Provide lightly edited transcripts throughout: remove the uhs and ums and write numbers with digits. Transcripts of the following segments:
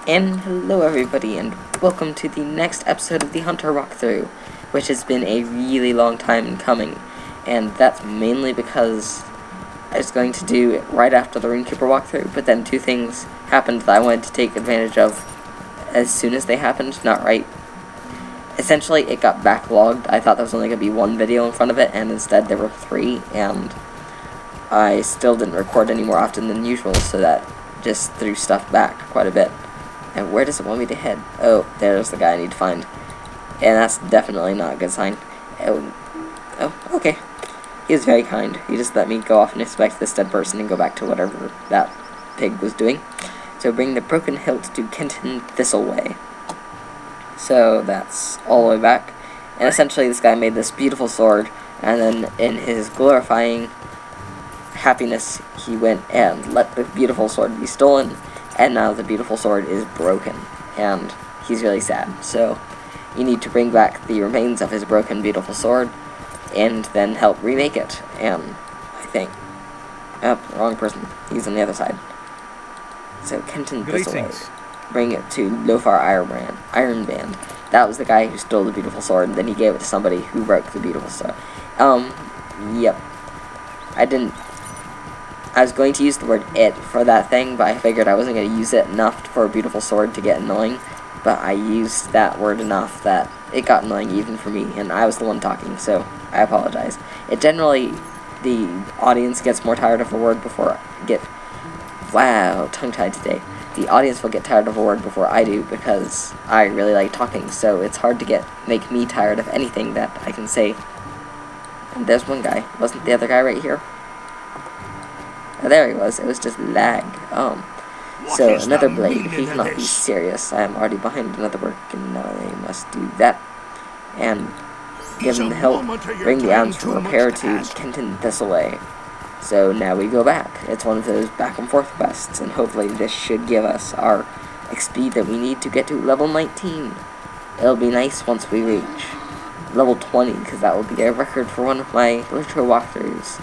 And hello everybody, and welcome to the next episode of the Hunter walkthrough, which has been a really long time in coming, and that's mainly because I was going to do it right after the Runekeeper walkthrough, but then two things happened that I wanted to take advantage of as soon as they happened, not right. Essentially, it got backlogged. I thought there was only going to be one video in front of it, and instead there were three, and I still didn't record any more often than usual, so that just threw stuff back quite a bit. And where does it want me to head? Oh, there's the guy I need to find. And that's definitely not a good sign. Oh, okay. He was very kind. He just let me go off and inspect this dead person and go back to whatever that pig was doing. So bring the broken hilt to Kenton Thistleway. So that's all the way back. And essentially this guy made this beautiful sword, and then in his glorifying happiness, he went and let the beautiful sword be stolen. And now the beautiful sword is broken, and he's really sad. So you need to bring back the remains of his broken beautiful sword, and then help remake it. And I think, oh, wrong person. He's on the other side. So Kenton Thistleway, bring it to Lofar Iron Band. That was the guy who stole the beautiful sword, and then he gave it to somebody who broke the beautiful sword. Yep. I was going to use the word it for that thing, but I figured I wasn't going to use it enough for a beautiful sword to get annoying. But I used that word enough that it got annoying even for me, and I was the one talking, so I apologize. It generally, the audience gets more tired of a word before I get... Wow, tongue-tied today. The audience will get tired of a word before I do, because I really like talking, so it's hard to make me tired of anything that I can say. And there's one guy. Wasn't the other guy right here? Oh, there he was. It was just lag. So another blade. He cannot be serious. I am already behind another work, and now I must do that. And give him the help. Bring the arms from repair to Kenton Thistleway. So now we go back. It's one of those back and forth quests, and hopefully this should give us our XP that we need to get to level 19. It'll be nice once we reach level 20, because that will be a record for one of my Literature walkthroughs.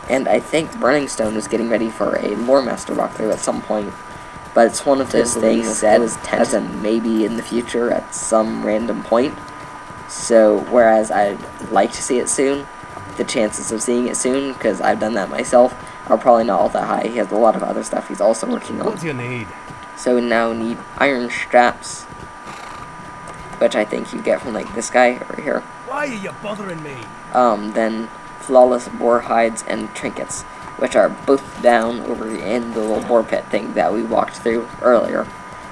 And I think Burning Stone is getting ready for a Lore Master walkthrough at some point. But it's one of those things that is a maybe in the future at some random point. So, whereas I'd like to see it soon, the chances of seeing it soon, because I've done that myself, are probably not all that high. He has a lot of other stuff he's also working on. What do you need? So we now need iron straps, which I think you get from, like, this guy over here. Why are you bothering me? Then flawless boar hides and trinkets, which are both down over in the little boar pit thing that we walked through earlier.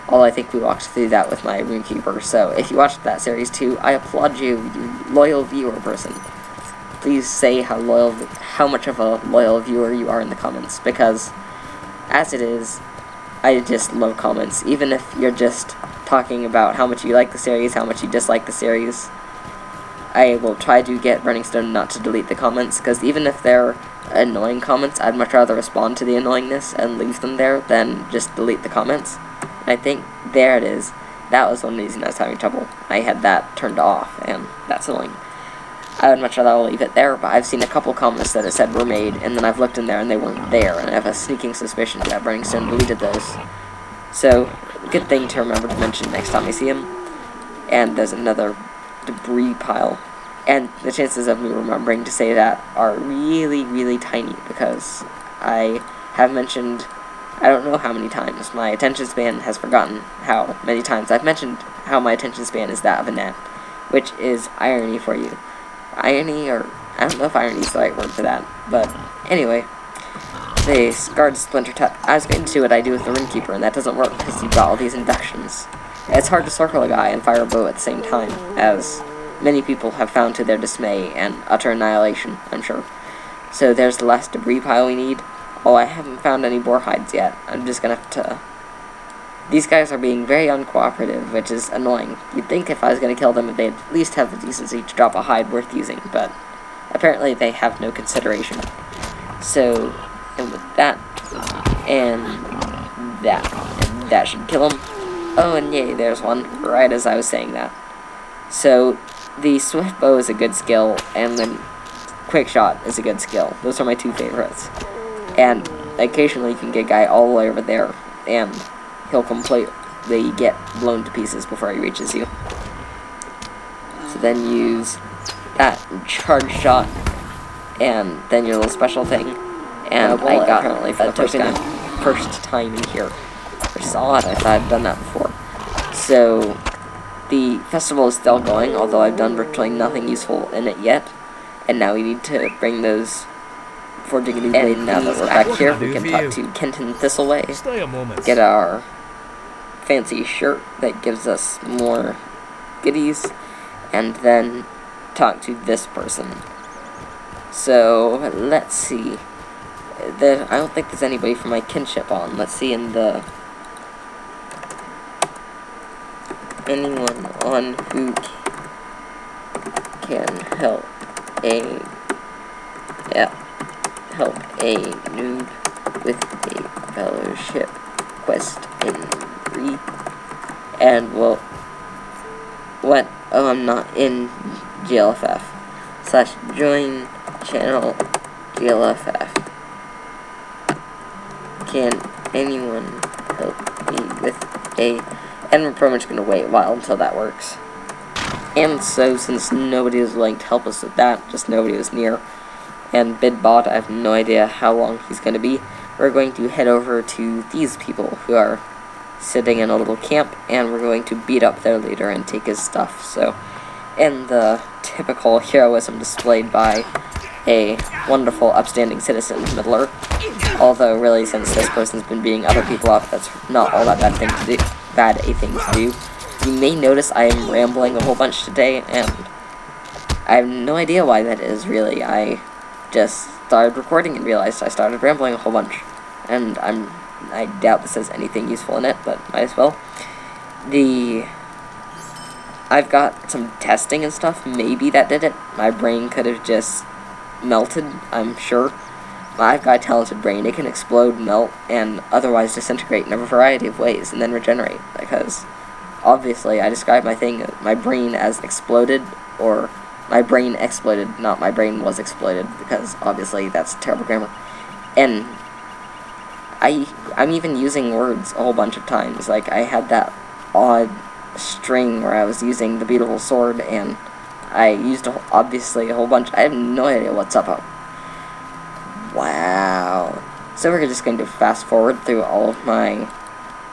I think we walked through that with my Runekeeper, so if you watched that series too, I applaud you, you loyal viewer person. Please say how much of a loyal viewer you are in the comments, because as it is, I just love comments, even if you're just talking about how much you like the series, how much you dislike the series. I will try to get Burning Stone not to delete the comments, because even if they're annoying comments, I'd much rather respond to the annoyingness and leave them there than just delete the comments. And I think, there it is. That was one reason I was having trouble. I had that turned off, and that's annoying. I would much rather leave it there, but I've seen a couple comments that it said were made, and then I've looked in there and they weren't there, and I have a sneaking suspicion that Burning Stone deleted those. So, good thing to remember to mention next time I see him. And there's another debris pile, and the chances of me remembering to say that are really, really tiny, because I have mentioned, I don't know how many times, my attention span has forgotten how many times I've mentioned how my attention span is that of a gnat, which is irony for you. Irony, or I don't know if irony is the right word for that, but anyway, the Scarred Splinter Touch. I was going to do what I do with the Runekeeper, and that doesn't work because you've got all these inductions. It's hard to circle a guy and fire a bow at the same time, as many people have found to their dismay and utter annihilation, I'm sure. So there's the last debris pile we need. Oh, I haven't found any boar hides yet. I'm just gonna have to... These guys are being very uncooperative, which is annoying. You'd think if I was gonna kill them, they'd at least have the decency to drop a hide worth using, but apparently they have no consideration. So, and with that, and that should kill them. Oh, and yay, there's one, right as I was saying that. So, the swift bow is a good skill, and then quick shot is a good skill. Those are my two favorites. And occasionally you can get a guy all the way over there, and he'll complete they get blown to pieces before he reaches you. So then use that charge shot, and then your little special thing. And I got apparently for the first time in here. Which is odd, I thought I'd done that before. So the festival is still going, although I've done virtually nothing useful in it yet. And now we need to bring those forging a new blade. Now that we're back here, we can talk to Kenton Thistleway, get our fancy shirt that gives us more goodies, and then talk to this person. So let's see. I don't think there's anybody from my kinship on. Let's see in the anyone on who can help a noob with a fellowship quest in Re. And well, what? Oh, I'm not in GLFF. / join channel GLFF. Can anyone help me with a... And we're pretty much going to wait a while until that works. And so, since nobody was willing to help us with that, just nobody was near, and Bidbot, I have no idea how long he's going to be, we're going to head over to these people who are sitting in a little camp, and we're going to beat up their leader and take his stuff. So, in the typical heroism displayed by a wonderful, upstanding citizen middler, although really since this person's been beating other people up, that's not all that bad a thing to do. You may notice I am rambling a whole bunch today, and I have no idea why that is, really. I just started recording and realized I started rambling a whole bunch, and I doubt this has anything useful in it, but might as well. I've got some testing and stuff, maybe that did it. My brain could have just melted, I'm sure. I've got a talented brain. It can explode, melt, and otherwise disintegrate in a variety of ways, and then regenerate, because obviously I describe my brain as exploded, or my brain exploded, not my brain was exploited, because obviously that's terrible grammar. And I'm even using words a whole bunch of times. Like, I had that odd string where I was using the beautiful sword, and I used obviously a whole bunch. I have no idea what's up. Wow. So we're just going to fast forward through all of my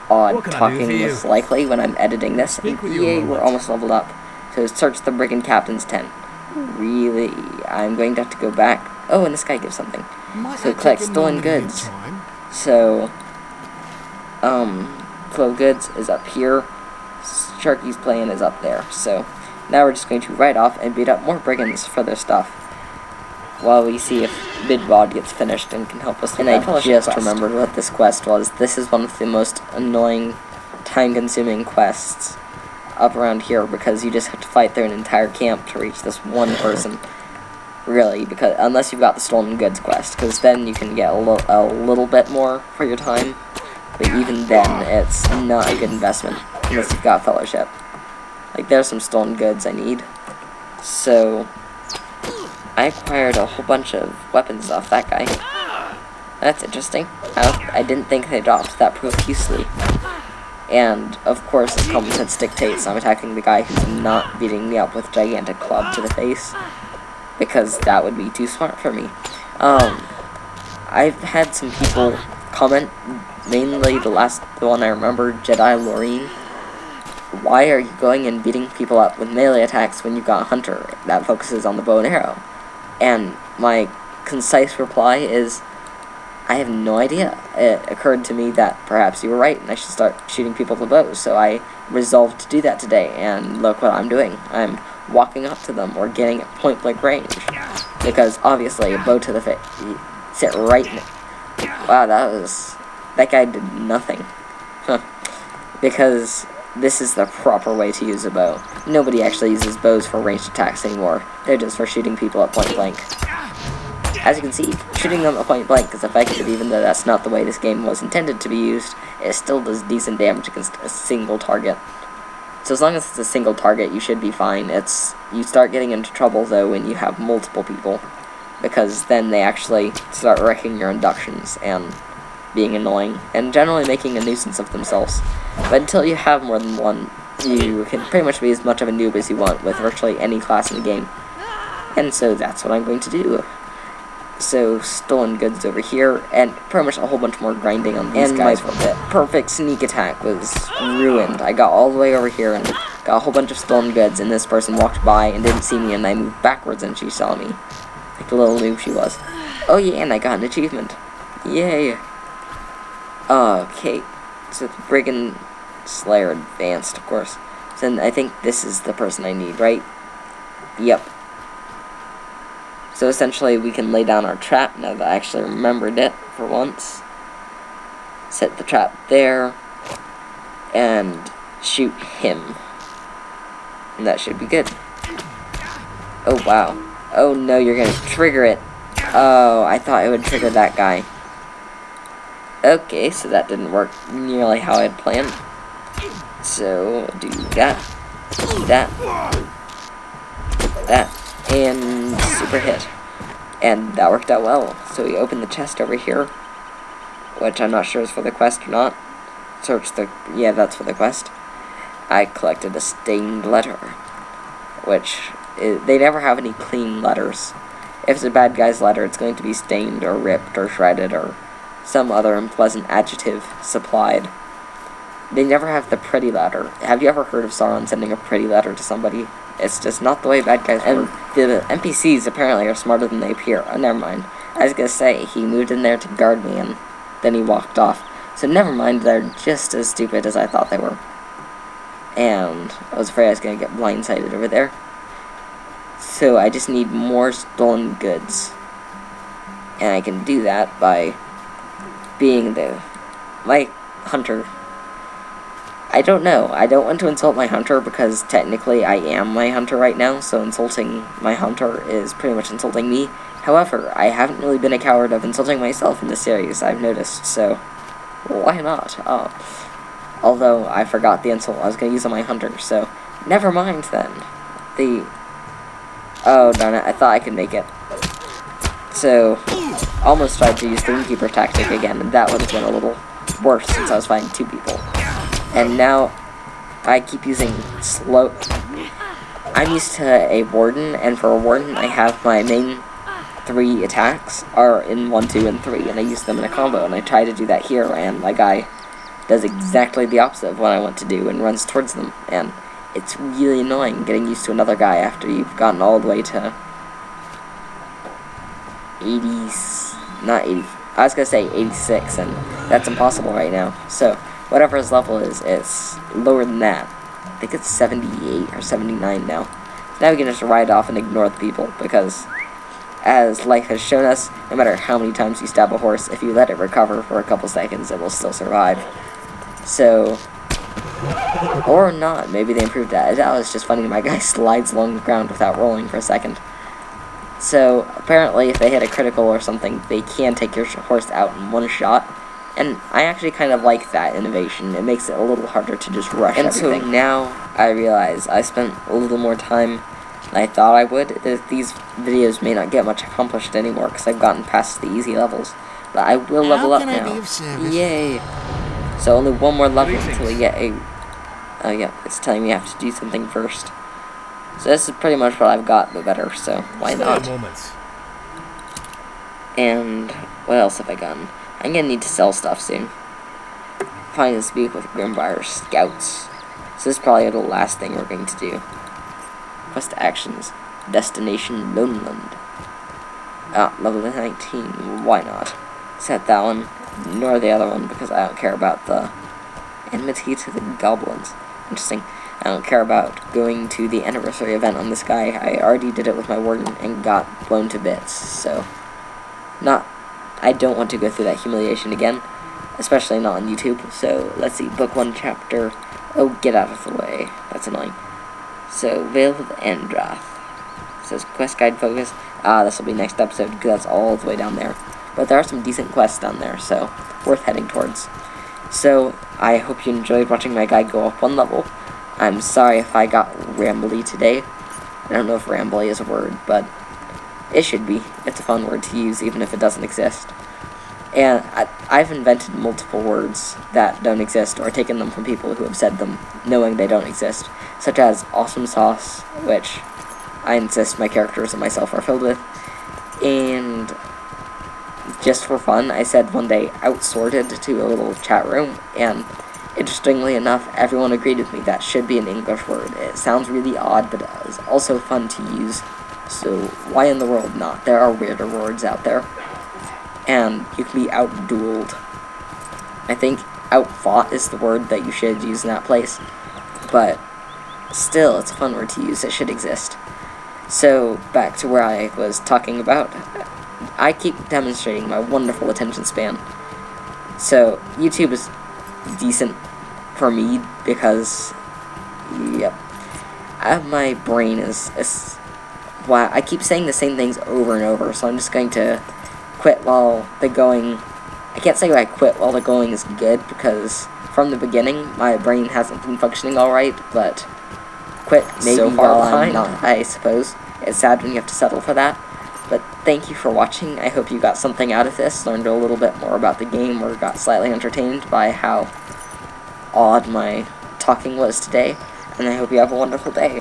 odd talking most likely when I'm editing this. Yay, we're almost leveled up. So search the brigand captain's tent. Really? I'm going to have to go back. Oh, and this guy gives something. So collect stolen goods. So, flow of goods is up here. Sharky's plane is up there. So now we're just going to ride off and beat up more brigands for their stuff, while we see if Bidbod gets finished and can help us with that. And I just remembered what this quest was. This is one of the most annoying, time-consuming quests up around here, because you just have to fight through an entire camp to reach this one person. Really, because unless you've got the stolen goods quest, because then you can get a little bit more for your time. But even then, it's not a good investment unless you've got fellowship. Like, there's some stolen goods I need. So I acquired a whole bunch of weapons off that guy. That's interesting. I didn't think they dropped that profusely. And, of course, as common sense dictates, I'm attacking the guy who's not beating me up with a gigantic club to the face, because that would be too smart for me. I've had some people comment, mainly the one I remember, Jedi Loreen. Why are you going and beating people up with melee attacks when you've got a hunter that focuses on the bow and arrow? And my concise reply is, I have no idea. It occurred to me that perhaps you were right and I should start shooting people with a bow, so I resolved to do that today, and look what I'm doing. I'm walking up to them or getting at point-blank range, because obviously a bow to the face, sit right in it. Wow, that guy did nothing. Because this is the proper way to use a bow. Nobody actually uses bows for ranged attacks anymore. They're just for shooting people at point blank. As you can see, shooting them at point blank is effective, even though that's not the way this game was intended to be used. It still does decent damage against a single target. So as long as it's a single target, you should be fine. You start getting into trouble, though, when you have multiple people, because then they actually start wrecking your inductions, and being annoying, and generally making a nuisance of themselves. But until you have more than one, you can pretty much be as much of a noob as you want with virtually any class in the game. And so that's what I'm going to do. So, stolen goods over here, and pretty much a whole bunch more grinding on these guys for a bit. Perfect sneak attack was ruined. I got all the way over here and got a whole bunch of stolen goods, and this person walked by and didn't see me, and I moved backwards and she saw me. Like the little noob she was. Oh yeah, and I got an achievement. Yay. Okay, so the Brigand Slayer advanced, of course. So then I think this is the person I need, right? Yep. So essentially we can lay down our trap now that I actually remembered it for once. Set the trap there. And shoot him. And that should be good. Oh wow. Oh no, you're gonna trigger it. Oh, I thought it would trigger that guy. Okay, so that didn't work nearly how I had planned. So, do that. That. And super hit. And that worked out well. So we opened the chest over here, which I'm not sure is for the quest or not. Search the... yeah, that's for the quest. I collected a stained letter, which... they never have any clean letters. If it's a bad guy's letter, it's going to be stained or ripped or shredded or some other unpleasant adjective supplied. They never have the pretty letter. Have you ever heard of Sauron sending a pretty letter to somebody? It's just not the way bad guys work. And the NPCs apparently are smarter than they appear. Oh, never mind. I was gonna say, he moved in there to guard me and then he walked off. So never mind, they're just as stupid as I thought they were. And I was afraid I was gonna get blindsided over there. So I just need more stolen goods. And I can do that by being my hunter. I don't know. I don't want to insult my hunter because technically I am my hunter right now, so insulting my hunter is pretty much insulting me. However, I haven't really been a coward of insulting myself in this series, I've noticed, so why not? Although I forgot the insult I was going to use on my hunter, so never mind then. Oh darn it, I thought I could make it. So, almost tried to use the Innkeeper tactic again, and that would have been a little worse since I was fighting two people. And now, I keep using slow... I'm used to a Warden, and for a Warden, I have my main 3 attacks are in 1, 2, and 3, and I use them in a combo, and I try to do that here, and my guy does exactly the opposite of what I want to do, and runs towards them, and it's really annoying getting used to another guy after you've gotten all the way to 80s, not 80, I was gonna say 86, and that's impossible right now, so whatever his level is, it's lower than that. I think it's 78 or 79 now. So now we can just ride off and ignore the people, because as life has shown us, no matter how many times you stab a horse, if you let it recover for a couple seconds, it will still survive. So, or not, maybe they improved that. That was just funny, my guy slides along the ground without rolling for a second. So, apparently if they hit a critical or something, they can take your horse out in one shot. And I actually kind of like that innovation. It makes it a little harder to just rush everything. So now I realize I spent a little more time than I thought I would. These videos may not get much accomplished anymore because I've gotten past the easy levels. But I will level up now. Yay! So only one more level until we get a... oh yeah, it's telling me I have to do something first. So this is pretty much what I've got, but better, so why not? And what else have I gotten? I'm gonna need to sell stuff soon. Find and speak with Grimbrire's scouts. So this is probably the last thing we're going to do. Quest actions. Destination Loneland. Level 19. Why not? Set that one. Ignore the other one because I don't care about the enmity to the goblins. Interesting. I don't care about going to the anniversary event on this guy. I already did it with my warden and got blown to bits. So, I don't want to go through that humiliation again, especially not on YouTube. So, let's see, book 1 chapter. Oh, get out of the way. That's annoying. So, Vale of Andrath. It says quest guide focus. This will be next episode because that's all the way down there. But there are some decent quests down there, so worth heading towards. So, I hope you enjoyed watching my guy go up 1 level. I'm sorry if I got rambly today. I don't know if rambly is a word, but it should be. It's a fun word to use, even if it doesn't exist. And I've invented multiple words that don't exist, or taken them from people who have said them, knowing they don't exist, such as awesome sauce, which I insist my characters and myself are filled with, and just for fun, I said one day outsorted to a little chat room, and interestingly enough, everyone agreed with me that should be an English word. It sounds really odd, but it is also fun to use, so why in the world not? There are weirder words out there. And you can be outdueled. I think outfought is the word that you should use in that place, but still, it's a fun word to use. It should exist. So, back to where I was talking about. I keep demonstrating my wonderful attention span. So, YouTube is decent for me because, yep, my brain is wow, I keep saying the same things over and over, so I'm just going to quit while the going. I can't say I quit while the going is good, because from the beginning my brain hasn't been functioning alright, but quit maybe so far while behind. I'm not, I suppose. It's sad when you have to settle for that. But thank you for watching. I hope you got something out of this, learned a little bit more about the game, or got slightly entertained by how odd my talking was today, and I hope you have a wonderful day.